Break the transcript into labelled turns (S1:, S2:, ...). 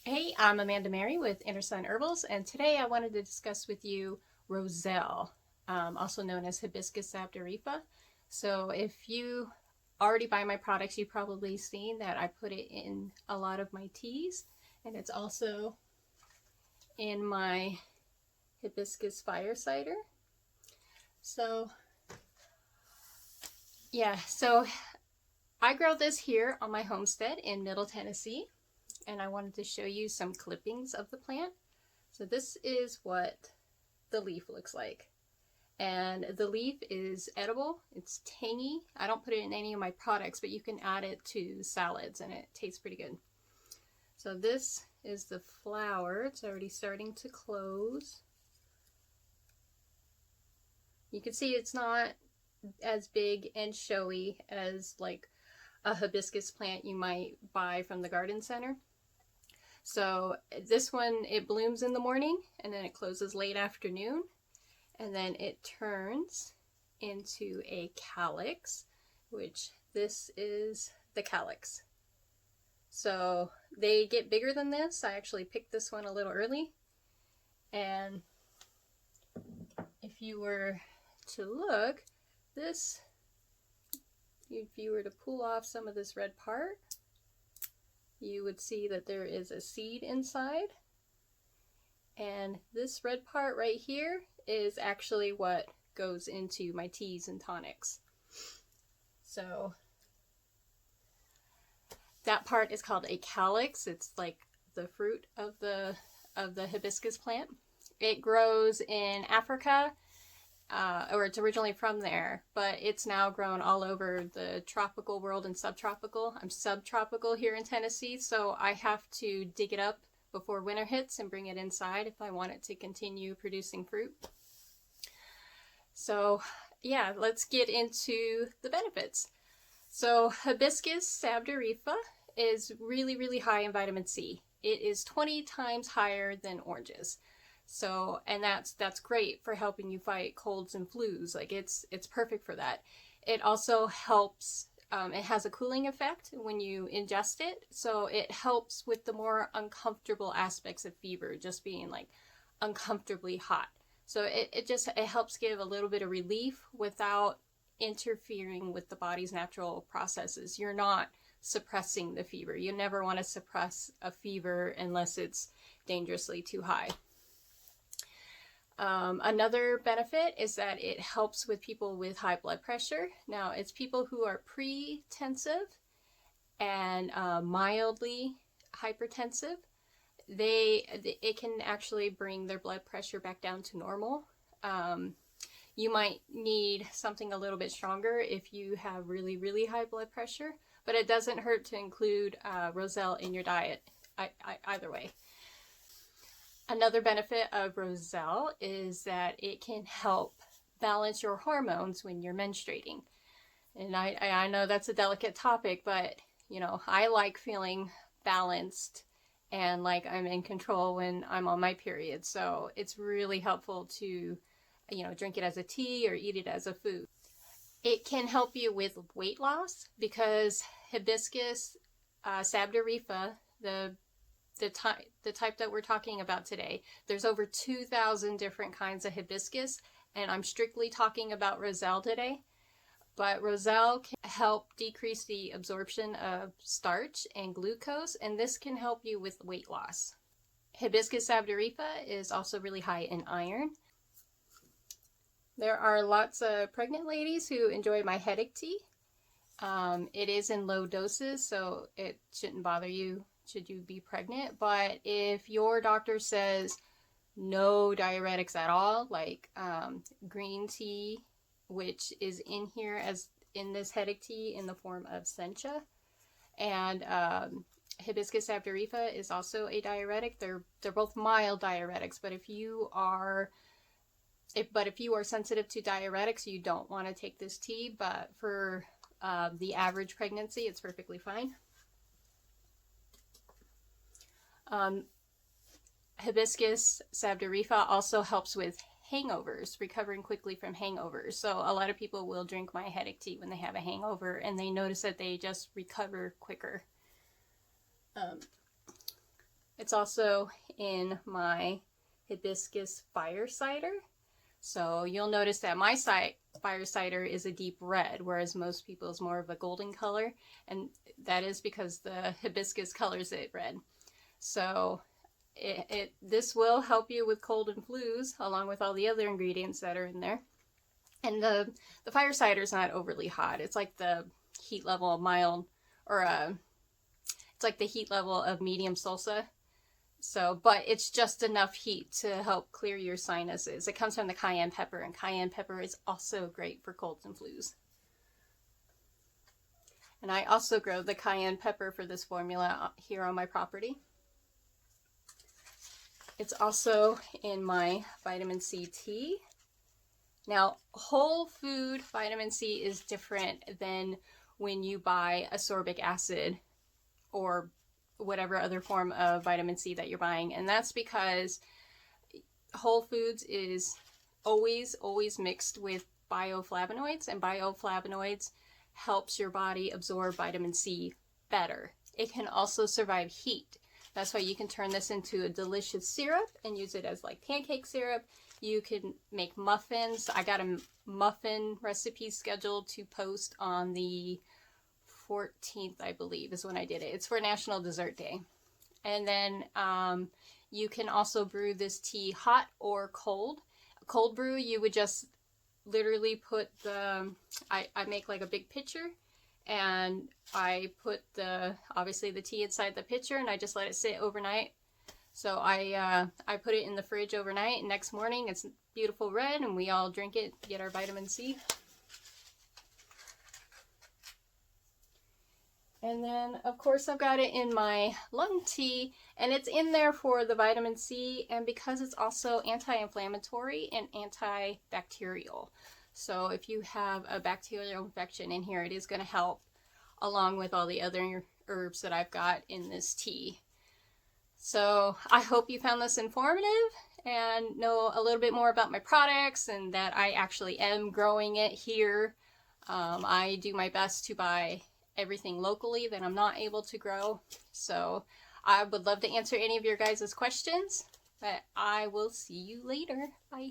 S1: Hey, I'm Amanda Mary with Inner Sun Herbals, and today I wanted to discuss with you Roselle, also known as Hibiscus Sabdariffa. So if you already buy my products, you've probably seen that I put it in a lot of my teas, and it's also in my hibiscus fire cider. So so I grow this here on my homestead in Middle Tennessee, and I wanted to show you some clippings of the plant. So this is what the leaf looks like. And the leaf is edible. It's tangy. I don't put it in any of my products, but you can add it to salads and it tastes pretty good. So this is the flower. It's already starting to close. You can see it's not as big and showy as like a hibiscus plant you might buy from the garden center. So this one, it blooms in the morning and then it closes late afternoon, and then it turns into a calyx, which this is the calyx. So they get bigger than this. I actually picked this one a little early, and if you were to look, this, if you were to pull off some of this red part, you would see that there is a seed inside, and this red part right here is actually what goes into my teas and tonics. So that part is called a calyx. It's like the fruit of the hibiscus plant. It grows in Africa, or it's originally from there, but it's now grown all over the tropical world and subtropical. I'm subtropical here in Tennessee, so I have to dig it up before winter hits and bring it inside if I want it to continue producing fruit. So yeah, let's get into the benefits. So Hibiscus Sabdariffa is really high in vitamin C. It is 20 times higher than oranges. So, and that's great for helping you fight colds and flus. Like it's perfect for that. It also helps, it has a cooling effect when you ingest it. So it helps with the more uncomfortable aspects of fever, just being like uncomfortably hot. So it helps give a little bit of relief without interfering with the body's natural processes. You're not suppressing the fever. You never want to suppress a fever unless it's dangerously too high. Another benefit is that it helps with people with high blood pressure. Now, it's people who are pretensive and mildly hypertensive. It can actually bring their blood pressure back down to normal. You might need something a little bit stronger if you have really high blood pressure, but it doesn't hurt to include Roselle in your diet either way. Another benefit of Roselle is that it can help balance your hormones when you're menstruating. And I know that's a delicate topic, but you know, I like feeling balanced and like I'm in control when I'm on my period. So it's really helpful to, you know, drink it as a tea or eat it as a food. It can help you with weight loss because Hibiscus Sabdariffa, the type that we're talking about today, there's over 2,000 different kinds of hibiscus, and I'm strictly talking about Roselle today. But Roselle can help decrease the absorption of starch and glucose, and this can help you with weight loss. Hibiscus sabdariffa is also really high in iron. There are lots of pregnant ladies who enjoy my headache tea. It is in low doses, so it shouldn't bother you should you be pregnant. But if your doctor says no diuretics at all, like green tea, which is in here as in this headache tea in the form of sencha, and Hibiscus sabdariffa is also a diuretic. They're both mild diuretics, but if you are sensitive to diuretics, you don't want to take this tea. But for the average pregnancy, it's perfectly fine. Hibiscus sabdariffa also helps with hangovers, recovering quickly from hangovers. So a lot of people will drink my headache tea when they have a hangover and they notice that they just recover quicker. It's also in my Hibiscus fire cider. So you'll notice that my fire cider is a deep red, whereas most people is more of a golden color, and that is because the hibiscus colors it red. So this will help you with cold and flus, along with all the other ingredients that are in there. And the fire cider is not overly hot. It's like the heat level of mild, or it's like the heat level of medium salsa. So, but it's just enough heat to help clear your sinuses. It comes from the cayenne pepper, and cayenne pepper is also great for colds and flus. And I also grow the cayenne pepper for this formula here on my property. It's also in my vitamin C tea. Now, whole food vitamin C is different than when you buy ascorbic acid or whatever other form of vitamin C that you're buying. And that's because whole foods is always mixed with bioflavonoids, and bioflavonoids helps your body absorb vitamin C better. It can also survive heat. That's why you can turn this into a delicious syrup and use it as like pancake syrup. You can make muffins. I got a muffin recipe scheduled to post on the 14th, I believe, is when I did it. It's for National Dessert Day. And then you can also brew this tea hot or cold. Cold brew, you would just literally put the, I make like a big pitcher, and I put obviously the tea inside the pitcher, and I just let it sit overnight. So I put it in the fridge overnight, and next morning it's beautiful red, and we all drink it to get our vitamin C. And then, of course, I've got it in my lung tea, and it's in there for the vitamin C, and because it's also anti-inflammatory and antibacterial. So if you have a bacterial infection in here, it is going to help, along with all the other herbs that I've got in this tea. So I hope you found this informative and know a little bit more about my products, and that I actually am growing it here. I do my best to buy everything locally that I'm not able to grow. So I would love to answer any of your guys' questions, but I will see you later. Bye.